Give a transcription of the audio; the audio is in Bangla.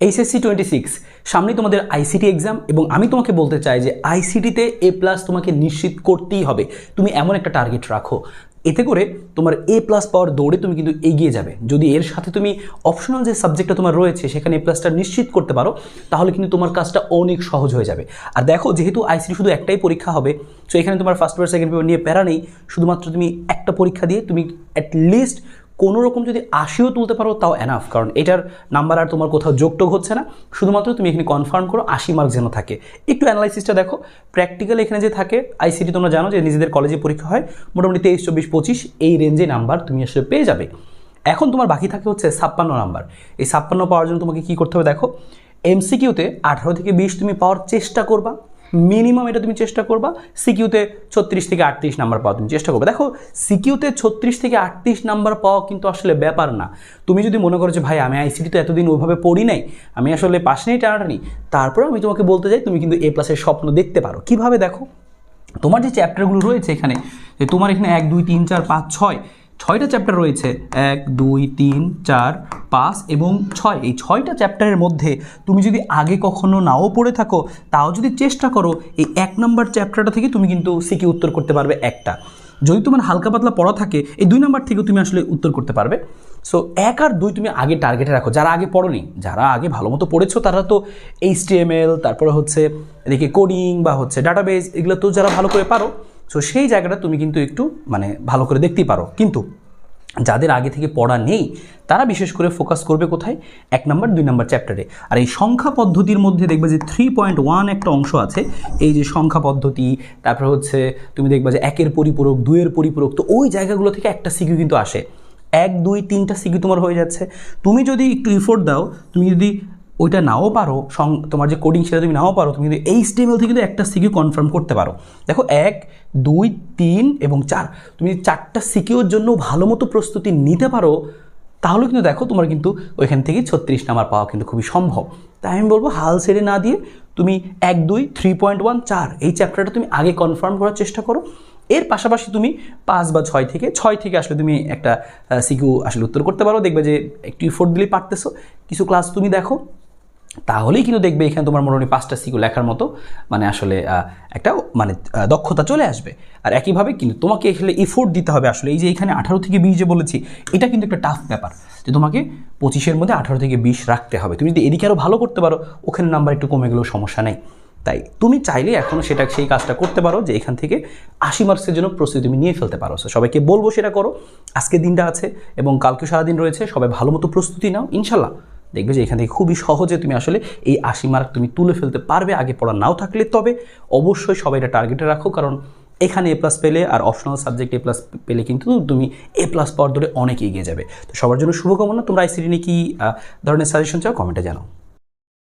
এইচএসসি 26 সামনে তোমাদের আইসিটি এক্সাম এবং আমি তোমাকে বলতে চাই যে আইসিটিতে এ প্লাস তোমাকে নিশ্চিত করতেই হবে। তুমি এমন একটা টার্গেট রাখো, এতে করে তোমার এ প্লাস পাওয়ার দৌড়ে তুমি কিন্তু এগিয়ে যাবে। যদি এর সাথে তুমি অপশনাল যে সাবজেক্টটা তোমার রয়েছে সেখানে এ প্লাসটা নিশ্চিত করতে পারো, তাহলে কিন্তু তোমার কাজটা অনেক সহজ হয়ে যাবে। আর দেখো, যেহেতু আইসিটি শুধু একটাই পরীক্ষা হবে, সো এখানে তোমার ফার্স্ট পেপার সেকেন্ড পেপার নিয়ে প্যারা নেই। শুধুমাত্র তুমি একটা পরীক্ষা দিয়ে তুমি অ্যাটলিস্ট কোনো রকম যদি 80ও তুলতে পারো তাও এনাফ, কারণ এটার নাম্বার আর তোমার কোথাও যোগটোগ হচ্ছে না। শুধুমাত্র তুমি এখানে কনফার্ম করো 80 মার্ক যেন থাকে। একটু অ্যানালাইসিসটা দেখো, প্র্যাকটিক্যাল এখানে যে থাকে, আইসিটি তোমরা জানো যে নিজেদের কলেজে পরীক্ষা হয়, মোটামুটি 23, 24, 25 এই রেঞ্জে নাম্বার তুমি আসলে পেয়ে যাবে। এখন তোমার বাকি থাকে হচ্ছে 56 নাম্বার। এই 56 পাওয়ার জন্য তোমাকে কী করতে হবে দেখো, এমসিকিউতে 18 থেকে 20 তুমি পাওয়ার চেষ্টা করবা, মিনিমাম এটা তুমি চেষ্টা করবা। সিকিউতে 36 থেকে 38 নাম্বার পাওয়া তুমি চেষ্টা করবে। দেখো, সিকিউতে 36 থেকে 38 নাম্বার পাওয়া কিন্তু আসলে ব্যাপার না। তুমি যদি মনে করো যে ভাই আমি আইসিটি তো এতদিন ওইভাবে পড়ি নাই, আমি আসলে পাশ নেই টানাটানি, তারপরে আমি তোমাকে বলতে চাই তুমি কিন্তু এ প্লাসের স্বপ্ন দেখতে পারো। কিভাবে দেখো, তোমার যে চ্যাপ্টারগুলো রয়েছে এখানে, যে তোমার এখানে 1, 2, 3, 4, 5, 6টা চ্যাপ্টার রয়েছে, 1, 2, 3, 4, 5 এবং 6। এই 6টা চ্যাপ্টারের মধ্যে তুমি যদি আগে কখনো নাও পড়ে থাকো, তাও যদি চেষ্টা করো, এই 1 নম্বর চ্যাপ্টারটা থেকে তুমি কিন্তু সিকি উত্তর করতে পারবে একটা। যদি তোমার হালকা পাতলা পড়া থাকে, এই 2 নম্বর থেকেও তুমি আসলে উত্তর করতে পারবে। সো 1 আর 2 তুমি আগে টার্গেটে রাখো। যারা আগে পড়োনি, যারা আগে ভালো মতো পড়েছো, তারা তো HTML, তারপরে হচ্ছে এদিকে কোডিং বা হচ্ছে ডাটাবেস, এগুলো তো যারা ভালো করে পারো, সো সেই জায়গাটা তুমি কিন্তু একটু ভালো করে দেখতেই পারো। কিন্তু যাদের আগে থেকে পড়া নেই, তারা বিশেষ করে ফোকাস করবে কোথায়, 1 নম্বর 2 নম্বর চ্যাপ্টারে। আর এই সংখ্যা পদ্ধতির মধ্যে দেখবে যে 3.1 একটা অংশ আছে, এই যে সংখ্যা পদ্ধতি, তারপর হচ্ছে তুমি দেখবে যে 1-এর পরিপূরক, 2-এর পরিপূরক, তো ওই জায়গাগুলো থেকে একটা সিকিউ কিন্তু আসে। 1, 2, 3টা সিকিউ তোমার হয়ে যাচ্ছে। তুমি যদি একটু এফোর্ট দাও, তুমি যদি ওইটা নাও পারো, তোমার যে কোডিং সেটা তুমি নাও পারো, তুমি কিন্তু HTML থেকে কিন্তু একটা সিকিউ কনফার্ম করতে পারো। দেখো, 1, 2, 3 এবং 4, তুমি 4টা সিকিউর জন্য ভালো মতো প্রস্তুতি নিতে পারো, তাহলে কিন্তু দেখো তোমার কিন্তু ওইখান থেকে 36 নাম্বার পাওয়া কিন্তু খুবই সম্ভব। তাই আমি বলবো হাল ছেড়ে না দিয়ে তুমি 1, 2, 3.1, 4 এই চ্যাপ্টারটা তুমি আগে কনফার্ম করার চেষ্টা করো। এর পাশাপাশি তুমি 5 বা 6 থেকে আসলে তুমি একটা সিকিউ আসলে উত্তর করতে পারো। দেখবে যে একটু এফোর্ট দিলেই পারতেছো। কিছু ক্লাস তুমি দেখো, তাহলেই কিন্তু দেখবে এখানে তোমার মোটামুটি 5টা সিকিউ লেখার মতো আসলে একটা দক্ষতা চলে আসবে। আর একইভাবে কিন্তু তোমাকে এখানে এফোর্ট দিতে হবে। আসলে এই যে এখানে 18 থেকে 20 যে বলেছি, এটা কিন্তু একটা টাফ ব্যাপার, যে তোমাকে 25-এর মধ্যে 18 থেকে 20 রাখতে হবে। তুমি যদি এদিকে আরও ভালো করতে পারো, ওখানে নাম্বার একটু কমে গেলেও সমস্যা নেই। তাই তুমি চাইলে এখনও সেই কাজটা করতে পারো, যে এখান থেকে 80 মার্কসের জন্য প্রস্তুতি তুমি নিয়ে ফেলতে পারো। সবাইকে বলবো সেটা করো। আজকে দিনটা আছে এবং কালকে সারাদিন রয়েছে, সবাই ভালো মতো প্রস্তুতি নাও। ইনশাল্লাহ দেখবে যে এখান থেকে খুবই সহজে তুমি আসলে এই 80 মার্ক তুমি তুলে ফেলতে পারবে, আগে পড়া নাও থাকলে। তবে অবশ্যই সবাই এটা টার্গেটে রাখো, কারণ এখানে এ প্লাস পেলে আর অপশনাল সাবজেক্ট এ প্লাস পেলে কিন্তু তুমি এ প্লাস পাওয়ার ধরে অনেক এগিয়ে যাবে। তো সবার জন্য শুভকামনা। তোমরা আইসিটি নিয়ে কী ধরনের সাজেশন চাও কমেন্টে জানাও।